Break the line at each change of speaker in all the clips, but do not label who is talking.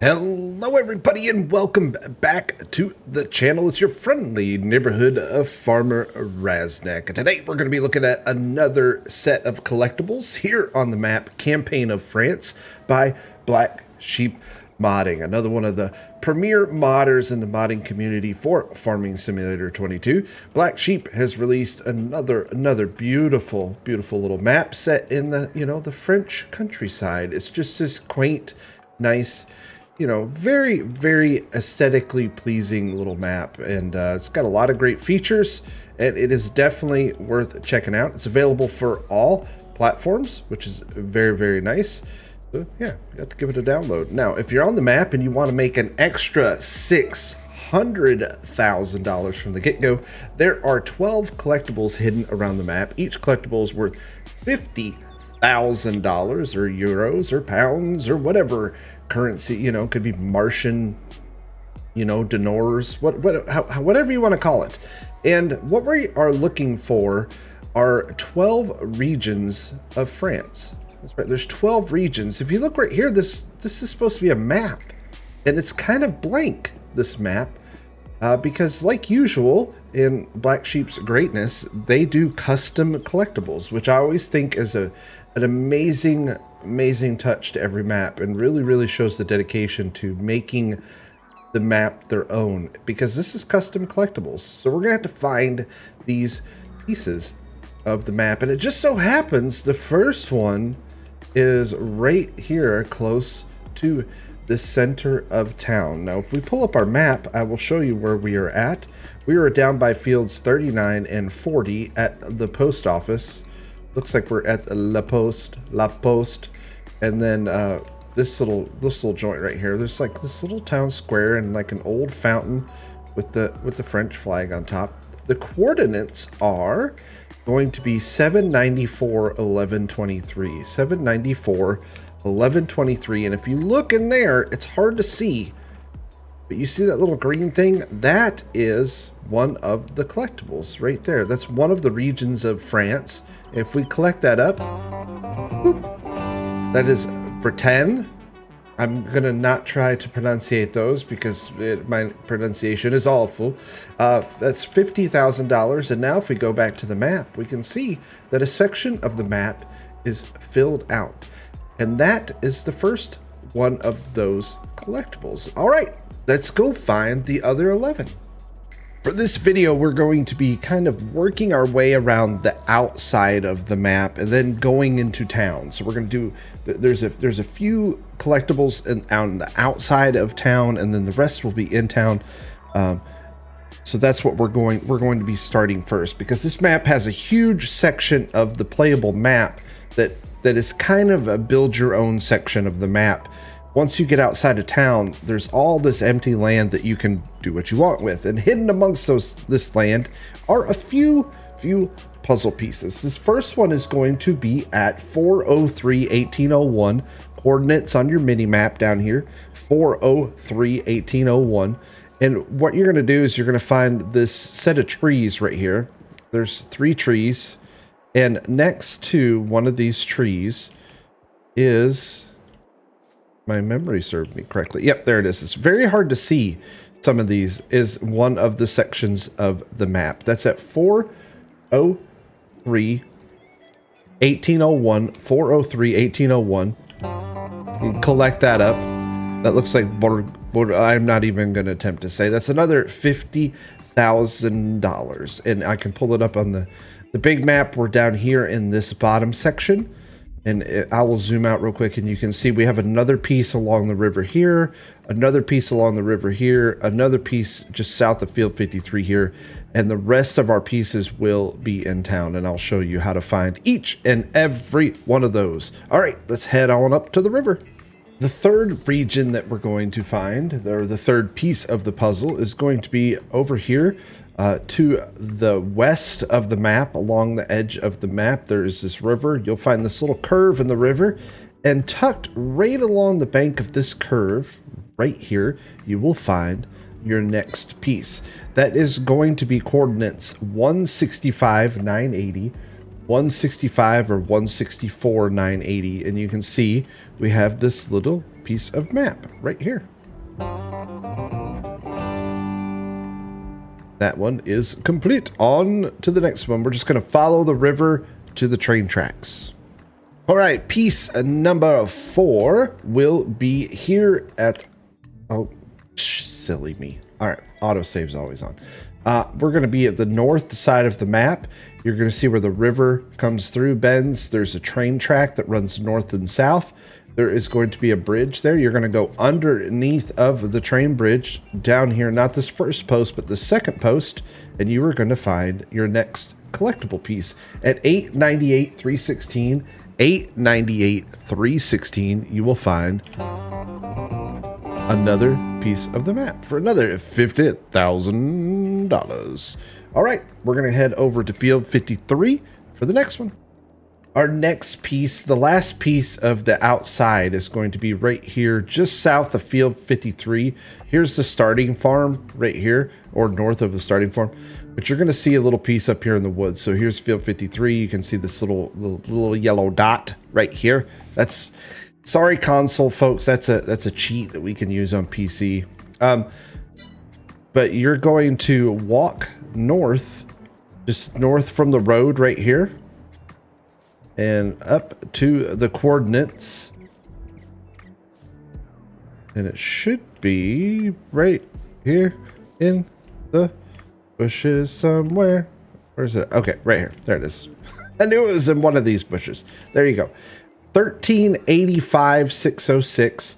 Hello everybody and welcome back to the channel. It's your friendly neighborhood of Farmer Raznac. And today we're going to be looking at another set of collectibles here on the map, Campaign of France by Blacksheep Modding. Another one of the premier modders in the modding community for Farming Simulator 22. Black Sheep has released another beautiful little map set in the, the French countryside. It's just this quaint, nice, very aesthetically pleasing little map, and it's got a lot of great features, and it is definitely worth checking out. It's available for all platforms, which is very nice. So yeah, you have to give it a download. Now, if you're on the map and you want to make an extra $600,000 from the get-go, there are 12 collectibles hidden around the map. Each collectible is worth $50,000 or euros or pounds or whatever currency, could be Martian, dinars, whatever you want to call it. And what we are looking for are 12 regions of France. That's right, there's 12 regions. If you look right here, this is supposed to be a map, and it's kind of blank, this map, because like usual in Black Sheep's greatness, they do custom collectibles, which I always think is an amazing touch to every map, and really shows the dedication to making the map their own, because this is custom collectibles. So we're gonna have to find these pieces of the map, and it just so happens the first one is right here close to the center of town. Now if we pull up our map, I will show you where we are at. We are down by fields 39 and 40 at the post office. Looks like we're at La Poste, and then this little joint right here. There's like this little town square and like an old fountain with the French flag on top. The coordinates are going to be 794-1123, 794-1123, and if you look in there, it's hard to see, but you see that little green thing? That is one of the collectibles right there. That's one of the regions of France. If we collect that up, boop, that is Bretagne. I'm gonna not try to pronunciate those because my pronunciation is awful. That's $50,000, and now if we go back to the map, we can see that a section of the map is filled out, and that is the first one of those collectibles. All right, let's go find the other 11. For this video, we're going to be kind of working our way around the outside of the map and then going into town. So we're going to do, there's a few collectibles on the outside of town, and then the rest will be in town. So that's what we're going to be starting first, because this map has a huge section of the playable map that is kind of a build your own section of the map. Once you get outside of town, there's all this empty land that you can do what you want with, and hidden amongst this land are a few puzzle pieces. This first one is going to be at 403-1801, coordinates on your mini map down here, 403-1801. And what you're going to do is you're going to find this set of trees right here. There's 3 trees, and next to one of these trees is, my memory served me correctly. Yep, there it is. It's very hard to see some of these, is one of the sections of the map. That's at 403-1801, 403-1801. You collect that up. That looks like, I'm not even going to attempt to say. That's another $50,000. And I can pull it up on the big map. We're down here in this bottom section. And I will zoom out real quick, and you can see we have another piece along the river here, another piece along the river here, another piece just south of field 53 here, and the rest of our pieces will be in town, and I'll show you how to find each and every one of those. All right, let's head on up to the river. The third region that we're going to find, or the third piece of the puzzle, is going to be over here. To the west of the map, along the edge of the map, there is this river. You'll find this little curve in the river, and tucked right along the bank of this curve, right here, you will find your next piece. That is going to be coordinates 165-980, 165 or 164 980, and you can see we have this little piece of map right here. That one is complete. On to the next one. We're just going to follow the river to the train tracks. All right, piece number 4 will be here at... Oh, silly me. All right, autosave's always on. We're going to be at the north side of the map. You're going to see where the river comes through, bends. There's a train track that runs north and south. There is going to be a bridge there. You're going to go underneath of the train bridge down here, not this first post, but the second post, and you are going to find your next collectible piece at 898 316. 898 316. You will find another piece of the map for another $50,000. All right, we're going to head over to field 53 for the next one. Our next piece, the last piece of the outside, is going to be right here, just south of field 53. Here's the starting farm right here, or north of the starting farm. But you're going to see a little piece up here in the woods. So here's field 53. You can see this little yellow dot right here. That's, sorry console folks, that's a cheat that we can use on PC. But you're going to walk north, just north from the road right here, and up to the coordinates, and it should be right here in the bushes somewhere. Where's it? Okay, right here. There it is. I knew it was in one of these bushes. There you go. 1385 606.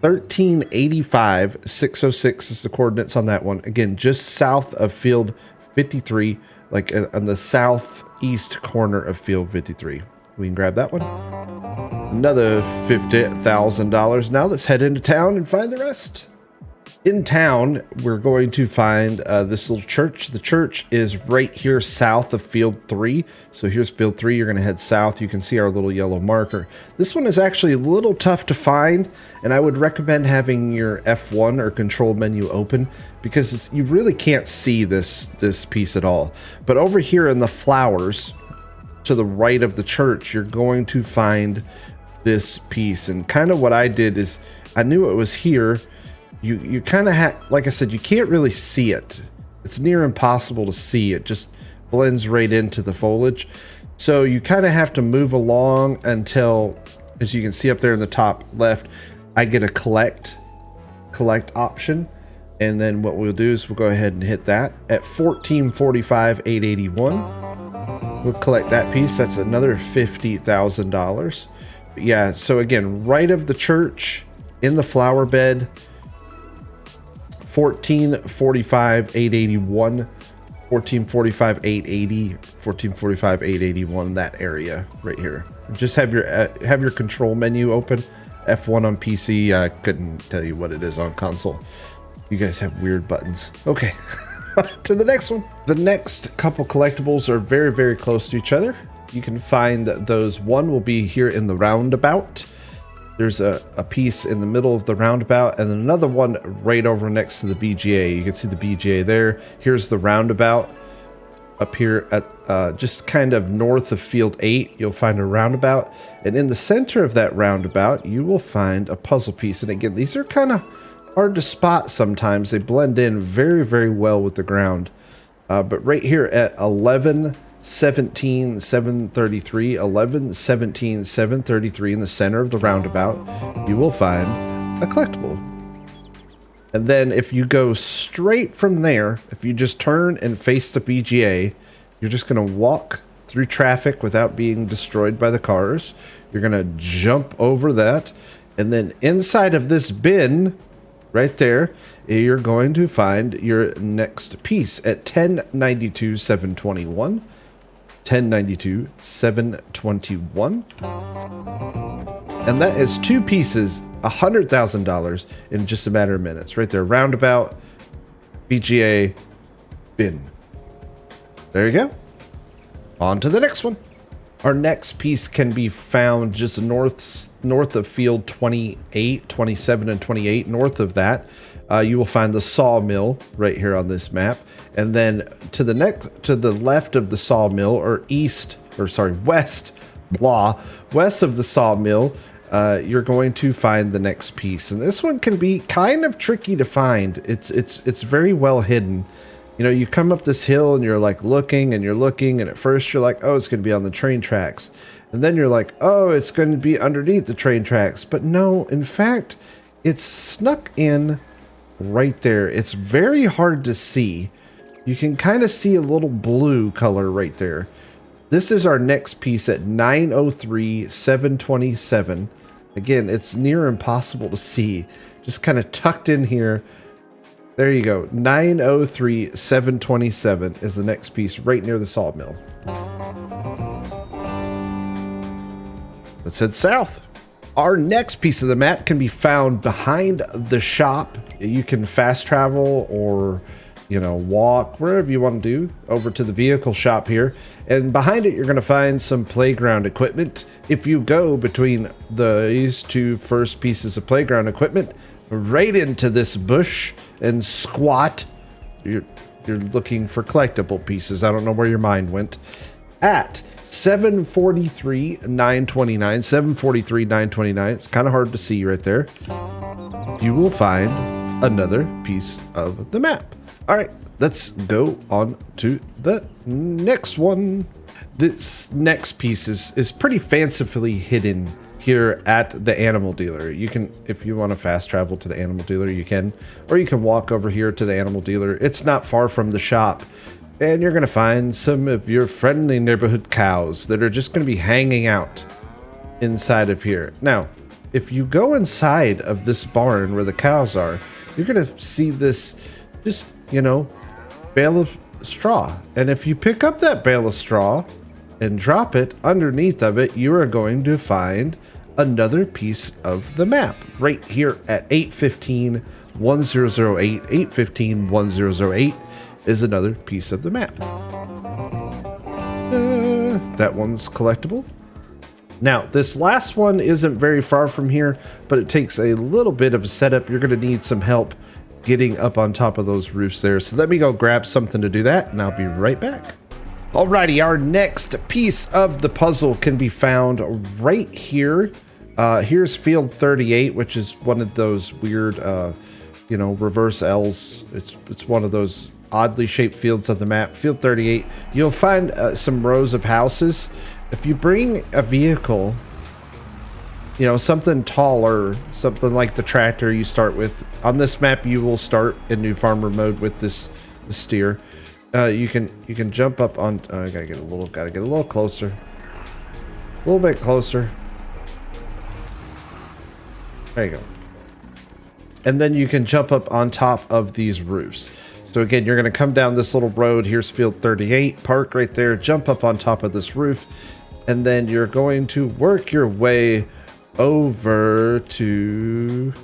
1385 606 is the coordinates on that one. Again, just south of field 53, like on the southeast corner of field 53. We can grab that one. Another $50,000. Now let's head into town and find the rest. In town, we're going to find this little church. The church is right here south of field 3. So here's field 3. You're going to head south. You can see our little yellow marker. This one is actually a little tough to find, and I would recommend having your F1 or control menu open, because you really can't see this piece at all. But over here in the flowers to the right of the church, you're going to find this piece. And kind of what I did is I knew it was here. You kind of have, like I said, you can't really see it. It's near impossible to see. It just blends right into the foliage. So you kind of have to move along until, as you can see up there in the top left, I get a collect option. And then what we'll do is we'll go ahead and hit that at 1445 881. We'll collect that piece. That's another $50,000. Yeah, so again, right of the church in the flower bed, 1445 881, 1445 880, 1445 881, that area right here. Just have your control menu open. F1 on PC. I couldn't tell you what it is on console. You guys have weird buttons. Okay. To the next one. The next couple collectibles are very, very close to each other. You can find those. One will be here in the roundabout. There's a piece in the middle of the roundabout, and then another one right over next to the BGA. You can see the BGA there. Here's the roundabout up here at just kind of north of field 8. You'll find a roundabout, and in the center of that roundabout you will find a puzzle piece. And again, these are kind of hard to spot sometimes. They blend in very, very well with the ground. But right here at 1117 733, 1117 733 in the center of the roundabout, you will find a collectible. And then if you go straight from there, if you just turn and face the BGA, you're just going to walk through traffic without being destroyed by the cars. You're going to jump over that, and then inside of this bin right there, you're going to find your next piece at 1092 721. 1092 721, and that is two pieces, $100,000 in just a matter of minutes. Right there, roundabout, BGA, bin. There you go. On to the next one. Our next piece can be found just north of field 28, 27, and 28. North of that, you will find the sawmill right here on this map. And then to the left of the sawmill, or east or sorry, west of the sawmill, you're going to find the next piece. And this one can be kind of tricky to find. It's very well hidden. You know, you come up this hill and you're like looking and you're looking, and at first you're like, oh, it's going to be on the train tracks. And then you're like, oh, it's going to be underneath the train tracks. But no, in fact, it's snuck in right there. It's very hard to see. You can kind of see a little blue color right there. This is our next piece at 903,727. Again, it's near impossible to see. Just kind of tucked in here. There you go. 903,727 is the next piece right near the sawmill. Let's head south. Our next piece of the map can be found behind the shop. You can fast travel or, you know, walk wherever you want to do over to the vehicle shop here. And behind it, you're going to find some playground equipment. If you go between these two first pieces of playground equipment right into this bush and squat, you're looking for collectible pieces. I don't know where your mind went. At 743,929, 743,929. It's kind of hard to see right there. You will find another piece of the map. All right, let's go on to the next one. This next piece is pretty fancifully hidden here at the animal dealer. You can, if you want to fast travel to the animal dealer, you can, or you can walk over here to the animal dealer. It's not far from the shop, and you're going to find some of your friendly neighborhood cows that are just going to be hanging out inside of here. Now, if you go inside of this barn where the cows are, you're going to see this just, you know, bale of straw. And if you pick up that bale of straw and drop it underneath of it, you are going to find another piece of the map right here at 815,1008. 815,1008 is another piece of the map. That one's collectible. Now, this last one isn't very far from here, but it takes a little bit of a setup. You're going to need some help getting up on top of those roofs there. So let me go grab something to do that, and I'll be right back. Alrighty, our next piece of the puzzle can be found right here. Here's field 38, which is one of those weird, you know, reverse L's. It's one of those oddly shaped fields of the map. Field 38. You'll find some rows of houses. If you bring a vehicle, you know, something taller, something like the tractor you start with. On this map, you will start in new farmer mode with this steer. You can jump up on. Gotta get a little closer. A little bit closer. There you go. And then you can jump up on top of these roofs. So again, you're going to come down this little road. Here's field 38, park right there, jump up on top of this roof, and then you're going to work your way over to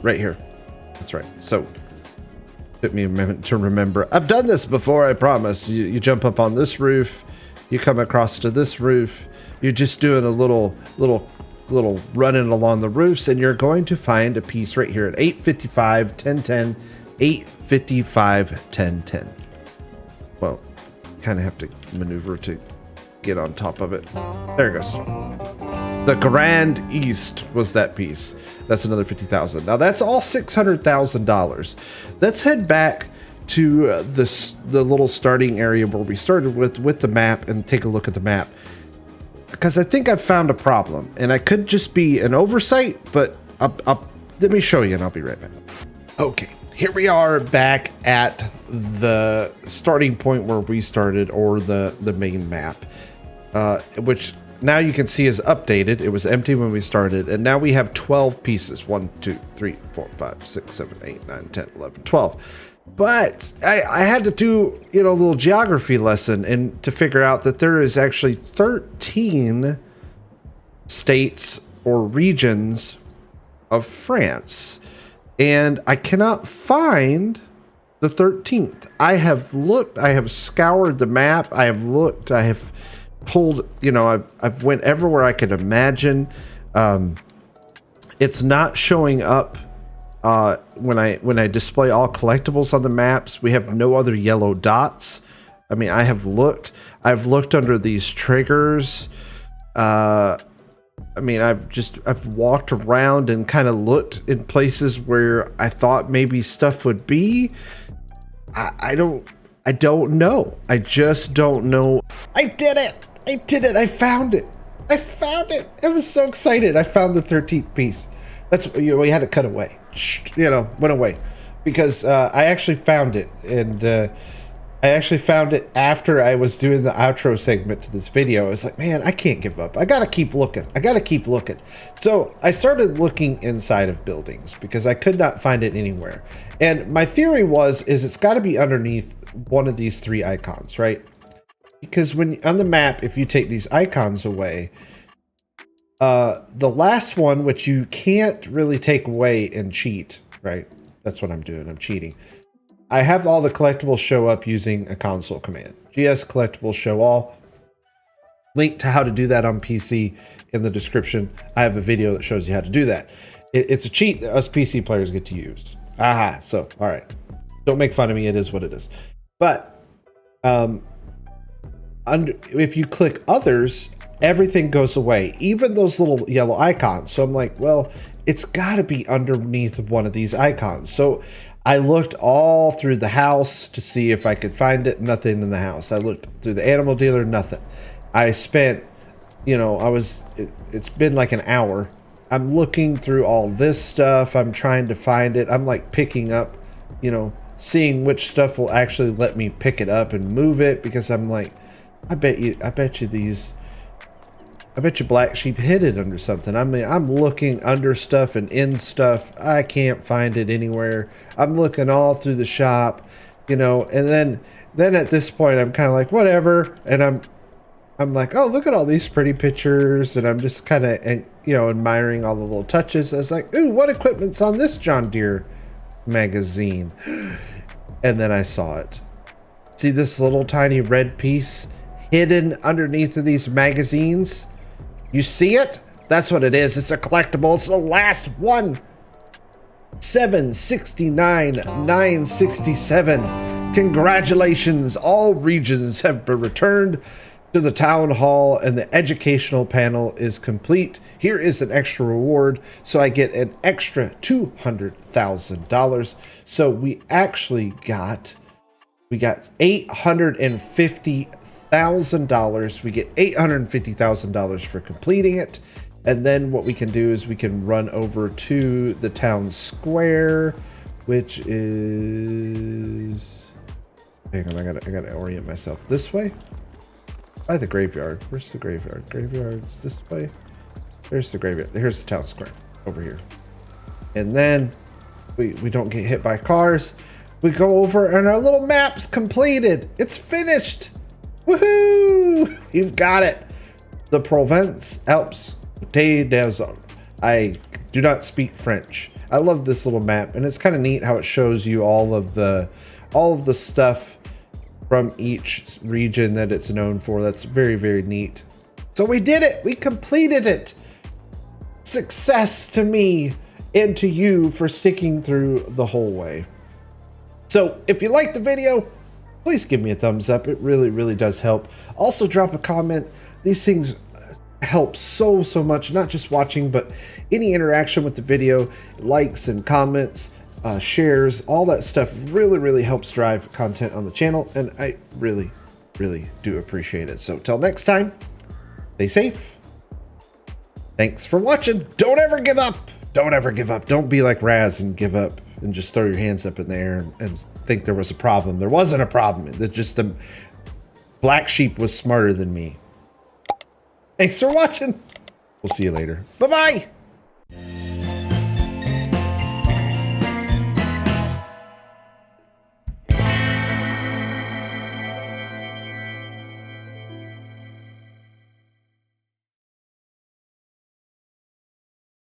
right here. That's right. So took me a minute to remember. I've done this before, I promise. You jump up on this roof, you come across to this roof. You're just doing a little running along the roofs, and you're going to find a piece right here at 855, 1010, 855, 1010. Well, kind of have to maneuver to get on top of it. There it goes. The Grand East was that piece. That's another 50,000. Now that's all $600,000. Let's head back to the little starting area where we started with the map and take a look at the map, because I think I've found a problem, and I could just be an oversight, but let me show you and I'll be right back. Okay, here we are back at the starting point where we started, or the main map, which now you can see is updated. It was empty when we started, and now we have 12 pieces. 1, 2, 3, 4, 5, 6, 7, 8, 9, 10, 11, 12. But I had to do, you know, a little geography lesson and to figure out that there is actually 13 states or regions of France. And I cannot find the 13th. I have looked, I have scoured the map, I have looked, I have pulled, you know, I've went everywhere I could imagine. It's not showing up when I display all collectibles on the maps. We have no other yellow dots. I mean, I've looked under these triggers. I mean, I've walked around and kind of looked in places where I thought maybe stuff would be. I don't know. I just don't know. I did it. I did it. I found it. I found it. I was so excited. I found the 13th piece. That's, you know, we had to cut away. You know, went away because I actually found it, and I actually found it after I was doing the outro segment to this video. I was like, man, I can't give up. I gotta keep looking. I gotta keep looking. So I started looking inside of buildings because I could not find it anywhere. And my theory is it's gotta be underneath one of these 3 icons, right? Because when on the map, if you take these icons away, the last one, which you can't really take away and cheat, right? That's what I'm doing. I'm cheating. I have all the collectibles show up using a console command. GS collectibles show all. Link to how to do that on PC in the description. I have a video that shows you how to do that. It's a cheat that us PC players get to use. Aha. So, all right. Don't make fun of me. It is what it is. But if you click others, everything goes away, even those little yellow icons. So I'm like, well, it's got to be underneath one of these icons. So I looked all through the house to see if I could find it. Nothing in the house. I looked through the animal dealer. Nothing. I spent, you know, it's been like an hour. I'm looking through all this stuff. I'm trying to find it. I'm like picking up, you know, seeing which stuff will actually let me pick it up and move it, because I'm like, I bet you Black Sheep hid it under something. I mean, I'm looking under stuff and in stuff. I can't find it anywhere. I'm looking all through the shop, you know, and then at this point I'm kind of like, whatever. And I'm like, oh, look at all these pretty pictures. And I'm just kind of, you know, admiring all the little touches. I was like, ooh, what equipment's on this John Deere magazine? And then I saw it. See this little tiny red piece hidden underneath of these magazines? You see it? That's what it is. It's a collectible. It's the last one. 769 967. Congratulations. All regions have been returned to the town hall and the educational panel is complete. Here is an extra reward. So I get an extra $200,000. So we actually got $850,000. We get $850,000 for completing it. And then what we can do is we can run over to the town square, which is, hang on, I gotta orient myself this way. By the graveyard. Where's the graveyard? Graveyard's this way. There's the graveyard. Here's the town square over here. And then we don't get hit by cars. We go over and our little map's completed. It's finished. Woohoo! You've got it. The Provence Alps des Desert. I do not speak French. I love this little map, and it's kind of neat how it shows you all of the stuff from each region that it's known for. That's very, very neat. So we did it. We completed it. Success to me and to you for sticking through the whole way. So if you liked the video, please give me a thumbs up. It really, really does help. Also drop a comment. These things help so much, not just watching, but any interaction with the video, likes and comments, shares, all that stuff really, really helps drive content on the channel. And I really, really do appreciate it. So till next time, stay safe. Thanks for watching. Don't ever give up. Don't ever give up. Don't be like Raz and give up and just throw your hands up in the air and think there was a problem. There wasn't a problem. It's just the Black Sheep was smarter than me. Thanks for watching. We'll see you later. Bye-bye.